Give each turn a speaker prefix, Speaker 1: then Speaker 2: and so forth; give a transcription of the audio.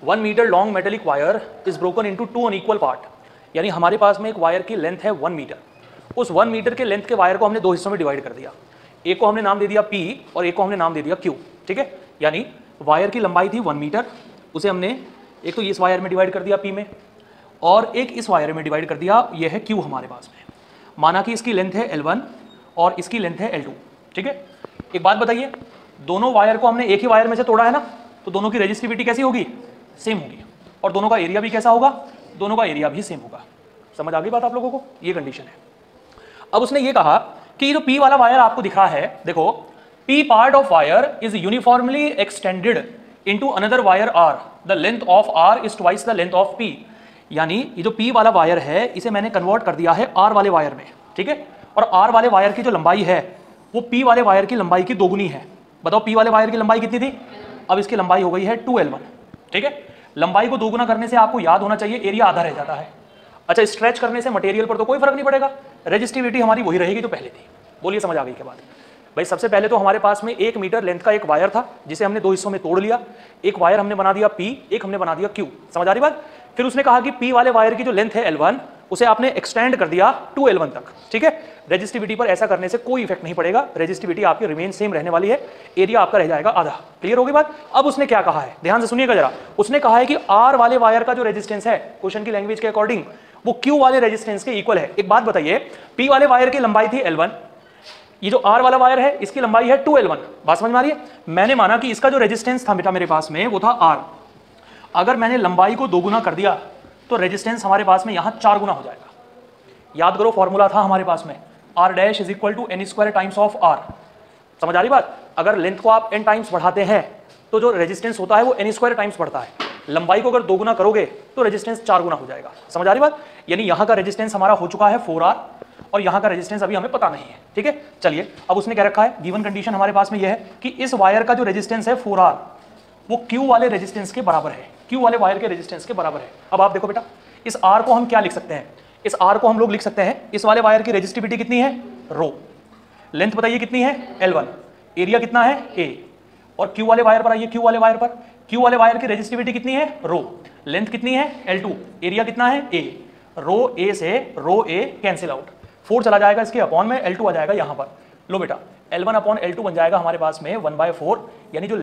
Speaker 1: 1 metre long metallic wire is broken into 2 unequal part, यानी हमारे पास में एक वायर की लेंथ है 1 मीटर। उस 1 मीटर के लेंथ के वायर को हमने 2 हिस्सों में डिवाइड कर दिया। एक को हमने नाम दे दिया P और एक को हमने नाम दे दिया Q। ठीक है, यानी वायर की लंबाई थी 1 मीटर, उसे हमने एक तो इस वायर में डिवाइड कर दिया P में और एक इस वायर में डिवाइड कर दिया, यह है Q हमारे पास में। माना कि इसकी लेंथ है L1 और इसकी लेंथ है L2। ठीक है, एक बात बताइए, दोनों वायर को हमने एक ही वायर में से तोड़ा है ना, तो दोनों की रेजिस्टिविटी कैसी होगी? सेम होगी। और दोनों का एरिया भी कैसा होगा? दोनों का एरिया भी सेम होगा। समझ आ गई बात आप लोगों को? ये कंडीशन है। अब उसने ये कहा कि ये जो P वाला वायर आपको दिख रहा है, देखो P part of wire is uniformly extended into another wire R, the length of R is twice the length of P। यानी ये जो P वाला वायर है इसे मैंने कन्वर्ट कर दिया है R वाले वायर में। ठीक है, और R वाले वायर की जो लंबाई है वो P वाले वायर की लंबाई की दोगुनी है। बताओ P वाले वायर की लंबाई कितनी थी? अब इसकी लंबाई हो गई है 2L1। ठीक है, लंबाई को दोगुना करने से आपको याद होना चाहिए एरिया आधा रह जाता है। अच्छा, स्ट्रेच करने से मटेरियल पर तो कोई फर्क नहीं पड़ेगा, रेजिस्टिविटी हमारी वही रहेगी जो पहले थी। बोलिए, समझ आ गई क्या बात? भाई सबसे पहले तो हमारे पास में 1 मीटर लेंथ का एक वायर था जिसे हमने 2 हिस्सों में तोड़ लिया। एक वायर हमने बना दिया P, एक हमने बना दिया Q। समझ आ रही बात? फिर उसने कहा कि P वाले वायर की जो लेंथ है L1 उसे आपने एक्सटेंड कर दिया 2L1 तक। ठीक है, रेजिस्टिविटी पर ऐसा करने से कोई इफेक्ट नहीं पड़ेगा, रेजिस्टिविटी आपकी रिमेन सेम रहने वाली है, एरिया आपका रह जाएगा आधा। क्लियर होगी बात? अब उसने क्या कहा है, ध्यान से सुनिएगा जरा। उसने कहा है कि R वाले वायर का जो रेजिस्टेंस है क्वेश्चन की लैंग्वेज के अकॉर्डिंग वो Q वाले रेजिस्टेंस के इक्वल है। एक बात बताइए, P वाले वायर की लंबाई थी L1, ये जो R वाला वायर है इसकी लंबाई है 2L1। बात समझ में आ रही है? मैंने माना कि इसका जो रेजिस्टेंस था बेटा मेरे पास में वो था R। अगर मैंने लंबाई को दोगुना कर दिया तो रेजिस्टेंस हमारे पास में यहां 4 गुना हो जाएगा। याद करो, फॉर्मूला था हमारे पास में R dash is equal to n square times of R। समझ आ रही बात? अगर लेंथ को आप n टाइम्स बढ़ाते हैं तो जो रेजिस्टेंस होता है वो n स्क्वायर टाइम्स बढ़ता है। लंबाई को अगर दोगुना करोगे तो रेजिस्टेंस 4 गुना हो जाएगा। समझ आ रही बात? यानी यहाँ का रेजिस्टेंस हमारा हो चुका है 4R और यहाँ का रेजिस्टेंस अभी हमें पता नहीं है। ठीक है, चलिए अब उसने क्या रखा है, गिवन कंडीशन हमारे पास में यह है कि इस वायर का जो रेजिस्टेंस है 4R वो Q वाले रेजिस्टेंस के बराबर है, Q वाले वायर के रेजिस्टेंस के बराबर है। अब आप देखो बेटा, इस R को हम क्या लिख सकते हैं? इस R को हम लोग लिख सकते हैं, इस वाले वायर की रेजिस्टिविटी कितनी है? रो। लेंथ बताइए कितनी है? L1। एरिया कितना है? A। और Q वाले वायर पर आइए, Q वाले वायर पर, Q वाले वायर की रेजिस्टिविटी कितनी है? रो। लेंथ कितनी है? L2। एरिया कितना है? A। रो A से रो A कैंसिल आउट, 4 चला जाएगा इसके अपॉन में, L2 आ जाएगा यहाँ पर। लो बेटा, L1 अपॉन L2 बन जाएगा हमारे पास में 1/4, यानी जो